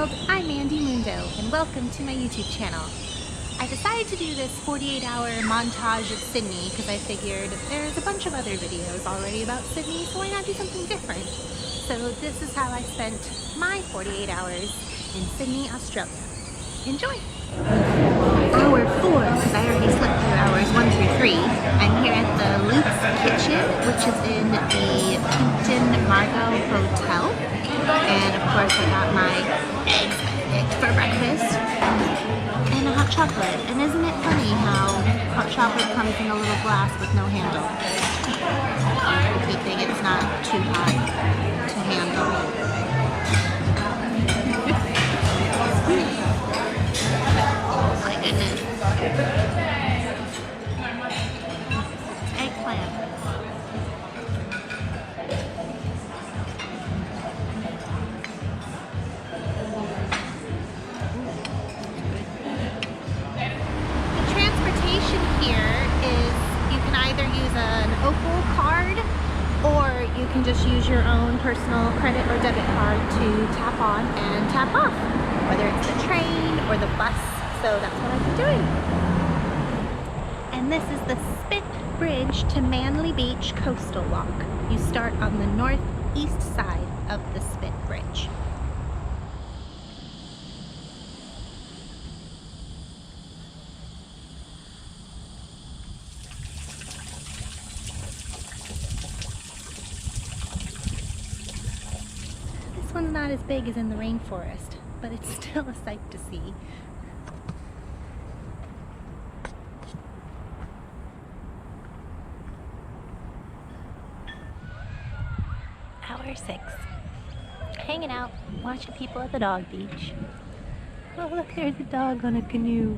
world, I'm Mandy Mundo, and welcome to my YouTube channel. I decided to do this 48-hour montage of Sydney because I figured there's a bunch of other videos already about Sydney, so why not do something different? So this is how I spent my 48 hours in Sydney, Australia. Enjoy! Hour 4, because I already slept through hours 1 through 3. I'm here at the Blokes kitchen, which is in the Kimpton Margot Hotel. And of course I got my eggs Benedict for breakfast and a hot chocolate. And isn't it funny how hot chocolate comes in a little glass with no handle? Good thing it's not too hot to handle. Oh my goodness. Eggplant. You can just use your own personal credit or debit card to tap on and tap off, whether it's the train or the bus. So that's what I've been doing. And this is the Spit Bridge to Manly Beach Coastal Walk. You start on the northeast side of the Spit Bridge. This one's not as big as in the rainforest, but it's still a sight to see. Hour 6. Hanging out, watching people at the dog beach. Oh look, there's a dog on a canoe.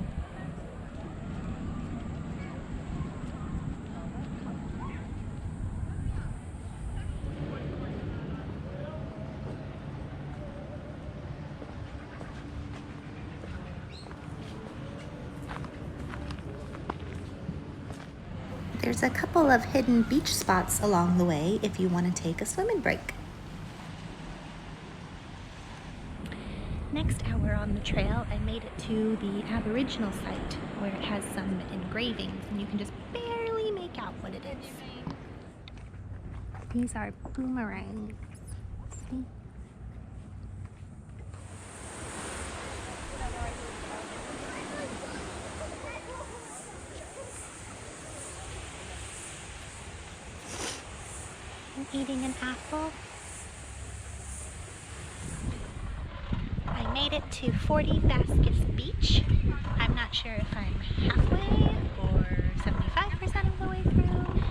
There's a couple of hidden beach spots along the way if you want to take a swimming break. Next hour on the trail, I made it to the Aboriginal site where it has some engravings and you can just barely make out what it is. These are boomerangs. See? Eating an apple. I made it to 40 Baskets Beach. I'm not sure if I'm halfway or 75% of the way through.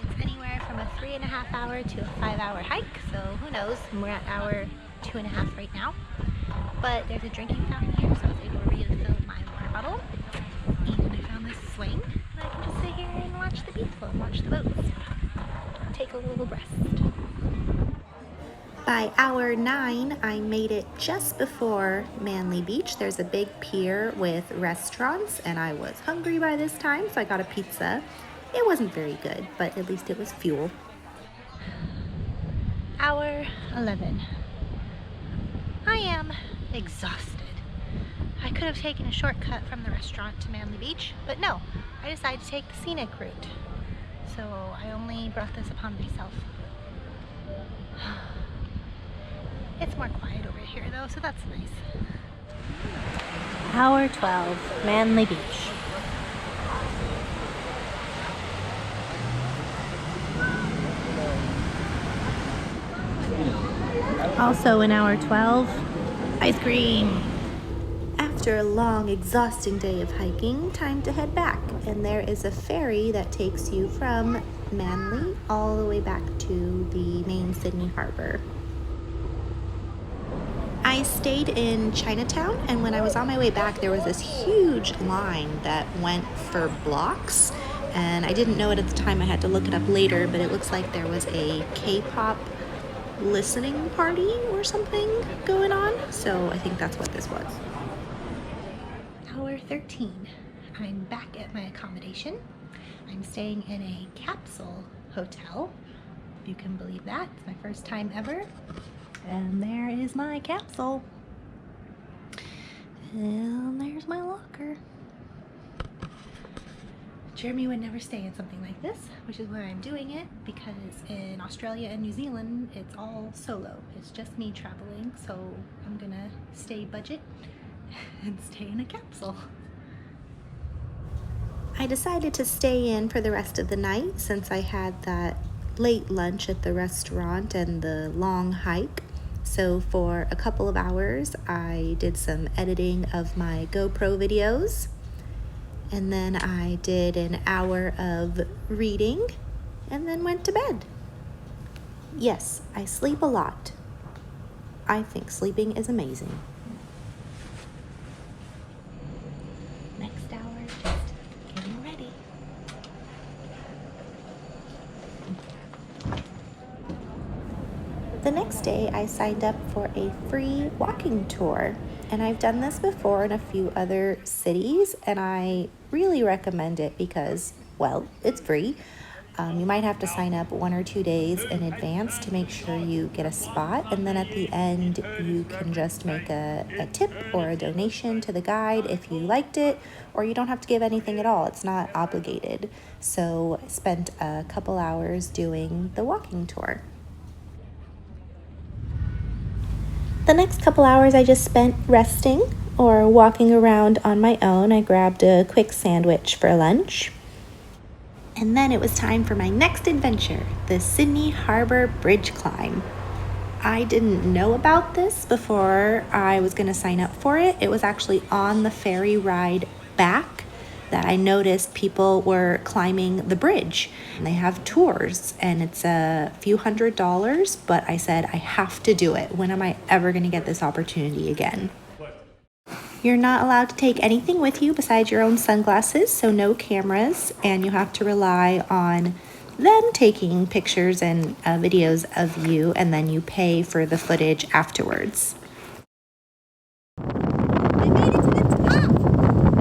It's anywhere from a 3.5 hour to a 5-hour hike, so who knows? We're at hour 2.5 right now. But there's a drinking fountain here, so I was able to refill my water bottle. And I found this swing, and I can just sit here and watch the people and watch the boats. Take a little rest. By hour 9, I made it just before Manly Beach. There's a big pier with restaurants, and I was hungry by this time, so I got a pizza. It wasn't very good, but at least it was fuel. Hour 11. I am exhausted. I could have taken a shortcut from the restaurant to Manly Beach, but no, I decided to take the scenic route. So I only brought this upon myself. It's more quiet over here though, so that's nice. Hour 12, Manly Beach. Also in hour 12, ice cream. After a long, exhausting day of hiking, time to head back. And there is a ferry that takes you from Manly all the way back to the main Sydney harbor. I stayed in Chinatown, and when I was on my way back, there was this huge line that went for Blokes. And I didn't know it at the time, I had to look it up later, but it looks like there was a K-pop listening party or something going on. So I think that's what this was. Hour 13. I'm back at my accommodation. I'm staying in a capsule hotel, if you can believe that. It's my first time ever. And there is my capsule. And there's my locker. Jeremy would never stay in something like this, which is why I'm doing it, because in Australia and New Zealand, it's all solo. It's just me traveling, so I'm gonna stay budget and stay in a capsule. I decided to stay in for the rest of the night since I had that late lunch at the restaurant and the long hike. So for a couple of hours, I did some editing of my GoPro videos. And then I did an hour of reading and then went to bed. Yes, I sleep a lot. I think sleeping is amazing. Next hour, just getting ready. The next day, I signed up for a free walking tour. And I've done this before in a few other cities, and I really recommend it because, well, it's free. You might have to sign up 1 or 2 days in advance to make sure you get a spot, and then at the end you can just make a tip or a donation to the guide if you liked it, or you don't have to give anything at all. It's not obligated. So I spent a couple hours doing the walking tour. The next couple hours I just spent resting or walking around on my own. I grabbed a quick sandwich for lunch. And then it was time for my next adventure, the Sydney Harbour Bridge climb. I didn't know about this before I was going to sign up for it. It was actually on the ferry ride back that I noticed people were climbing the bridge. And they have tours and it's a few $100s, but I said I have to do it. When am I ever going to get this opportunity again? You're not allowed to take anything with you besides your own sunglasses, so no cameras, and you have to rely on them taking pictures and videos of you, and then you pay for the footage afterwards. I made it to the top,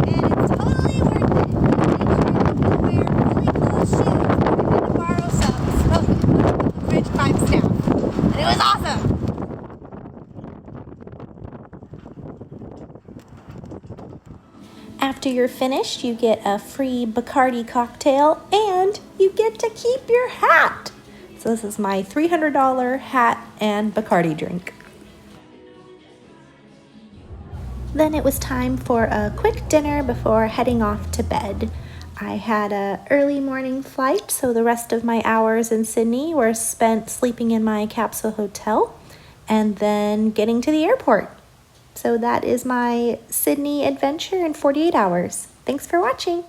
and it's totally worth it. Make sure you wear really close shoes. I'm going to borrow some so the bridge climb staff. And it was awesome. After you're finished, you get a free Bacardi cocktail and you get to keep your hat. So this is my $300 hat and Bacardi drink. Then it was time for a quick dinner before heading off to bed. I had an early morning flight, so the rest of my hours in Sydney were spent sleeping in my capsule hotel and then getting to the airport. So that is my Sydney adventure in 48 hours. Thanks for watching.